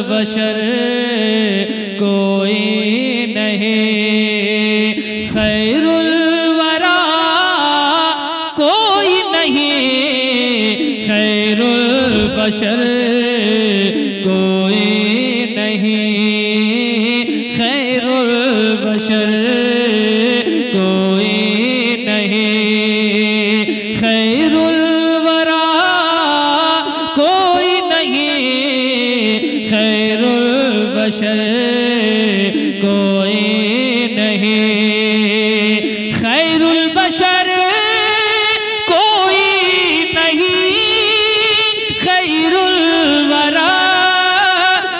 बशर कोई नहीं, खैरुल वरा कोई नहीं, खैरुल बशर कोई नहीं, खैरुल बशर कोई नहीं, खैरुल वरा कोई नहीं, खैरुल बशर कोई नहीं, खैरुल बशर कोई नहीं, खैरुल वरा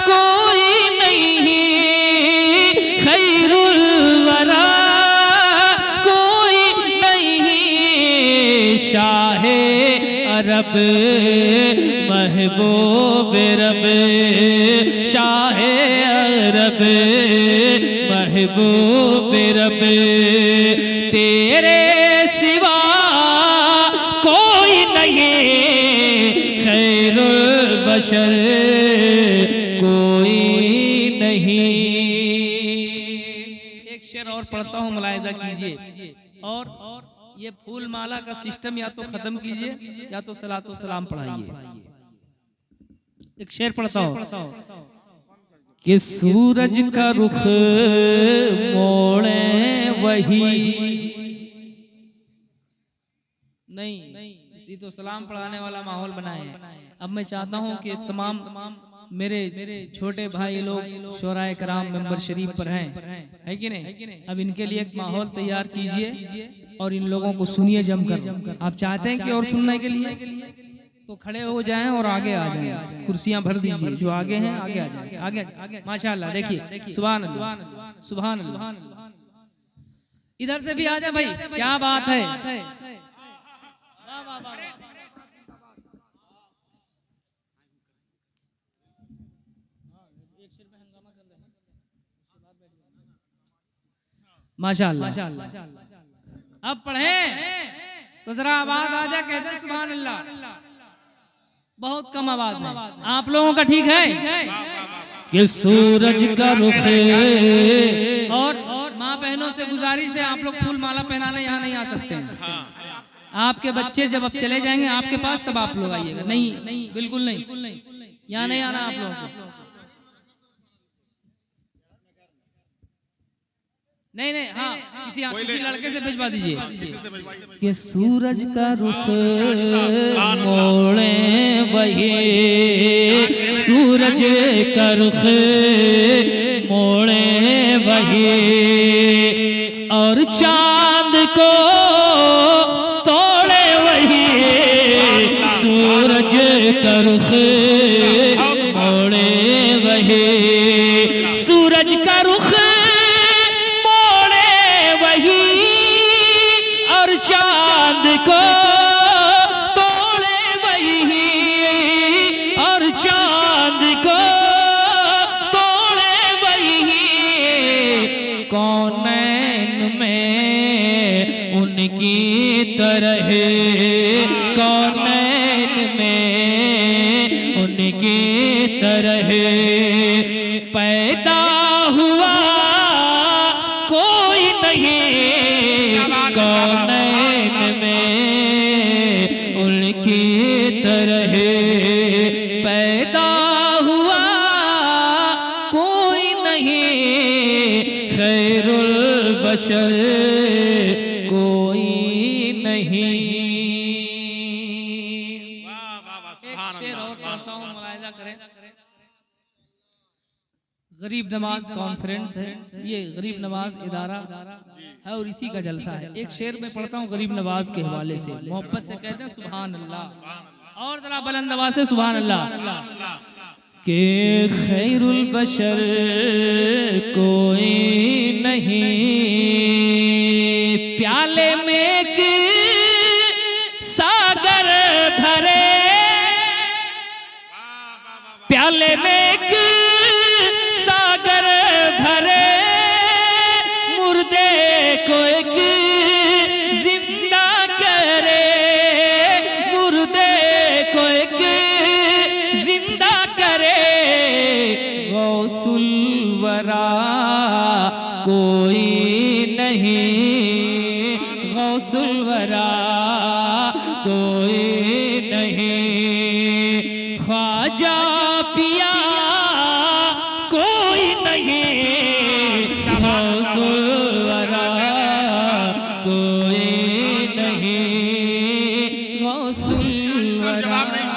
कोई नहीं, खैरुल वरा कोई नहीं, शाहे अरब महबूब रब, शाहे अरब महबूब रब, तेरे सिवा कोई नहीं, खैरुल बशर कोई नहीं। एक शेर और पढ़ता हूँ, मुलाहिजा कीजिए। और ये फूल माला का सिस्टम या तो खत्म कीजिए या तो सलातो सलाम पढ़ाइए। एक शेर पढ़ता हूँ कि सूरज का रुख मोड़े वही नहीं, इसी तो सलाम पढ़ाने वाला माहौल बनाए। अब मैं चाहता हूँ कि तमाम मेरे छोटे भाई लोग शोराए कराम मेंबर शरीफ पर हैं, है कि नहीं? अब इनके लिए एक माहौल तैयार कीजिए और इन लोगों को सुनिए जमकर। आप चाहते हैं कि और सुनने के लिए तो खड़े हो जाएं और आगे आ जाएं, कुर्सियां भर दीजिए। जो आगे हैं आगे आ जाएं, आगे माशाल्लाह। देखिए सुभान अल्लाह, सुभान अल्लाह। इधर से भी आ जाए भाई, क्या बात है। माशाल्लाह। अब पढ़ें तो जरा आवाज आ जाए, कहते हैं सुभान अल्लाह। बहुत कम आवाज है, आप लोगों का ठीक है कि सूरज का रुख। और माँ बहनों से गुजारिश है, आप लोग फूल माला पहनाने यहाँ नहीं आ सकते हैं। आपके बच्चे जब अब चले जाएंगे आपके पास तब आप लोग आइएगा। नहीं, बिल्कुल नहीं, यहाँ नहीं आना आप लोगों को। नहीं, हाँ, किसी लड़के से भिजवा दीजिए कि सूरज का रुख मोड़े वही, सूरज का रुख मोड़े वही, और चांद को तोड़े वही, सूरज का रुख मोड़े वही, सूरज का रुख चांद को तोड़े वही, और चांद को तोड़े वही, कौनैन में उनकी तरह, कौनैन में उनकी तरह पैदा हुआ कोई नहीं, कौनैन में उनकी तरह पैदा हुआ कोई नहीं, खैरुल बशर कोई नहीं। एक शेर और पढ़ता हूँ, मुलाहिजा करें। गरीब नवाज कॉन्फ्रेंस है, ये गरीब नवाज इदारा है और इसी का जलसा है। एक शेर में पढ़ता हूँ गरीब नवाज के हवाले से, मोहब्बत से कहते हैं सुभान अल्लाह, और जरा बुलंद आवाज से सुभान अल्लाह। के खैरुल बशर कोई नहीं, प्याले में एक सागर भरे, प्याले में एक सागर भरे, मुर्दे को एक जिंदा करे, मुर्दे को एक जिंदा करे, कोई नहीं, गौसुल वरा कोई नहीं, ख्वाजा पिया कोई नहीं, गौसुल वरा कोई नहीं, गौसुल वरा।